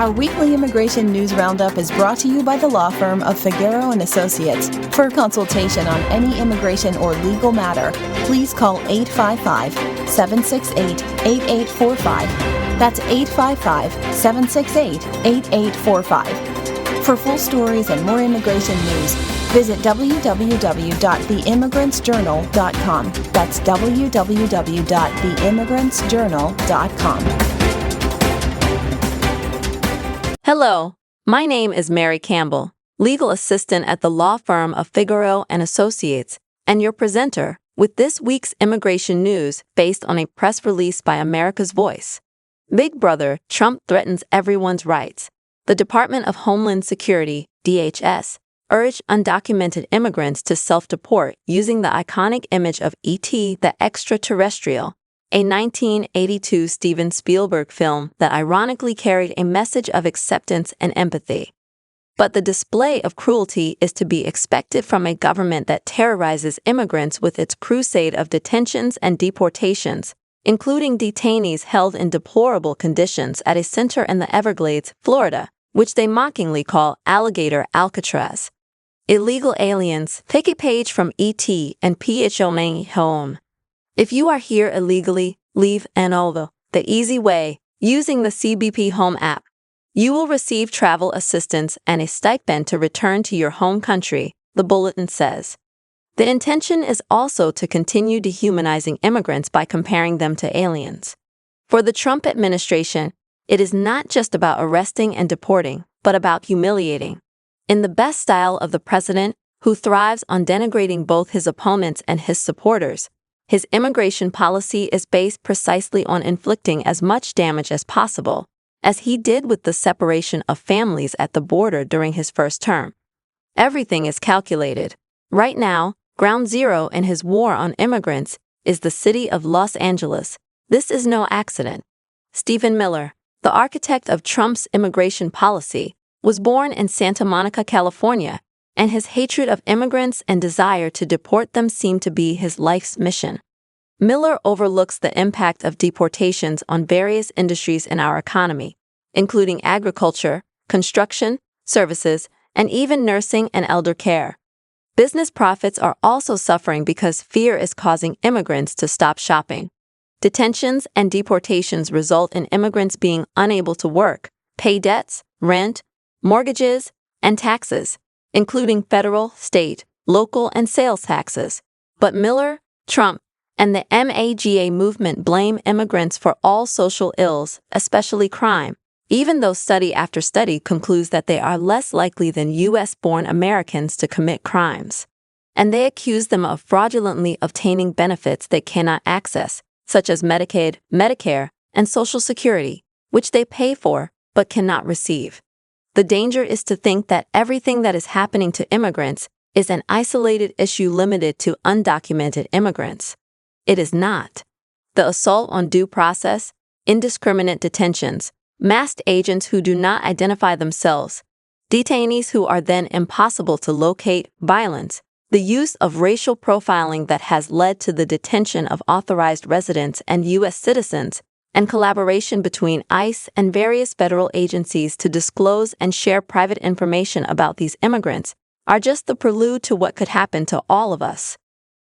Our weekly immigration news roundup is brought to you by the law firm of Figueroa and Associates. For consultation on any immigration or legal matter, please call 855-768-8845. That's 855-768-8845. For full stories and more immigration news, visit www.theimmigrantsjournal.com. That's www.theimmigrantsjournal.com. Hello, my name is Mary Campbell, legal assistant at the law firm of Figueroa and Associates, and your presenter with this week's immigration news based on a press release by America's Voice. Big Brother Trump threatens everyone's rights. The Department of Homeland Security, DHS, urged undocumented immigrants to self-deport using the iconic image of E.T. the Extra-Terrestrial, a 1982 Steven Spielberg film that ironically carried a message of acceptance and empathy. But the display of cruelty is to be expected from a government that terrorizes immigrants with its crusade of detentions and deportations, including detainees held in deplorable conditions at a center in the Everglades, Florida, which they mockingly call Alligator Alcatraz. Illegal aliens, take a page from E.T. and Phone Home. If you are here illegally, leave the easy way, using the CBP Home app. You will receive travel assistance and a stipend to return to your home country, the bulletin says. The intention is also to continue dehumanizing immigrants by comparing them to aliens. For the Trump administration, it is not just about arresting and deporting, but about humiliating. In the best style of the president, who thrives on denigrating both his opponents and his supporters, his immigration policy is based precisely on inflicting as much damage as possible, as he did with the separation of families at the border during his first term. Everything is calculated. Right now, ground zero in his war on immigrants is the city of Los Angeles. This is no accident. Stephen Miller, the architect of Trump's immigration policy, was born in Santa Monica, California, and his hatred of immigrants and desire to deport them seem to be his life's mission. Miller overlooks the impact of deportations on various industries in our economy, including agriculture, construction, services, and even nursing and elder care. Business profits are also suffering because fear is causing immigrants to stop shopping. Detentions and deportations result in immigrants being unable to work, pay debts, rent, mortgages, and taxes, including federal, state, local, and sales taxes. But Miller, Trump, and the MAGA movement blame immigrants for all social ills, especially crime, even though study after study concludes that they are less likely than U.S.-born Americans to commit crimes. And they accuse them of fraudulently obtaining benefits they cannot access, such as Medicaid, Medicare, and Social Security, which they pay for but cannot receive. The danger is to think that everything that is happening to immigrants is an isolated issue limited to undocumented immigrants. It is not. The assault on due process, indiscriminate detentions, masked agents who do not identify themselves, detainees who are then impossible to locate, violence, the use of racial profiling that has led to the detention of authorized residents and U.S. citizens, and collaboration between ICE and various federal agencies to disclose and share private information about these immigrants are just the prelude to what could happen to all of us.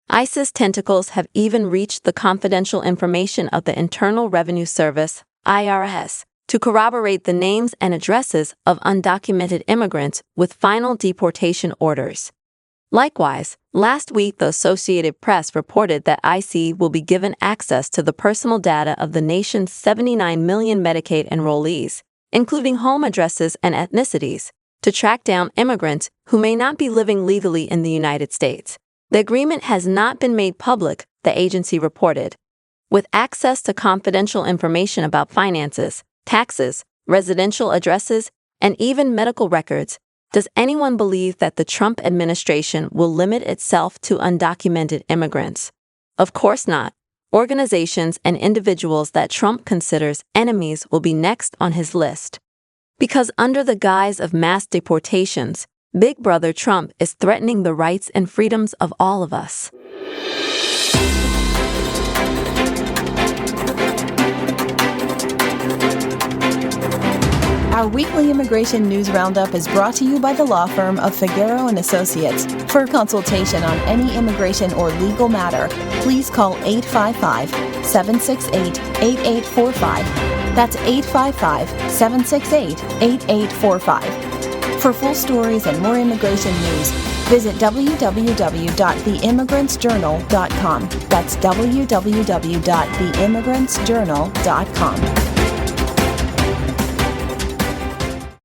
ICE's tentacles have even reached the confidential information of the Internal Revenue Service, IRS, to corroborate the names and addresses of undocumented immigrants with final deportation orders. Likewise, last week the Associated Press reported that ICE will be given access to the personal data of the nation's 79 million Medicaid enrollees, including home addresses and ethnicities, to track down immigrants who may not be living legally in the United States. The agreement has not been made public, the agency reported. With access to confidential information about finances, taxes, residential addresses, and even medical records, does anyone believe that the Trump administration will limit itself to undocumented immigrants? Of course not. Organizations and individuals that Trump considers enemies will be next on his list. Because under the guise of mass deportations, Big Brother Trump is threatening the rights and freedoms of all of us. Our weekly immigration news roundup is brought to you by the law firm of Figueroa and Associates. For a consultation on any immigration or legal matter, please call 855-768-8845. That's 855-768-8845. For full stories and more immigration news, visit www.theimmigrantsjournal.com. That's www.theimmigrantsjournal.com.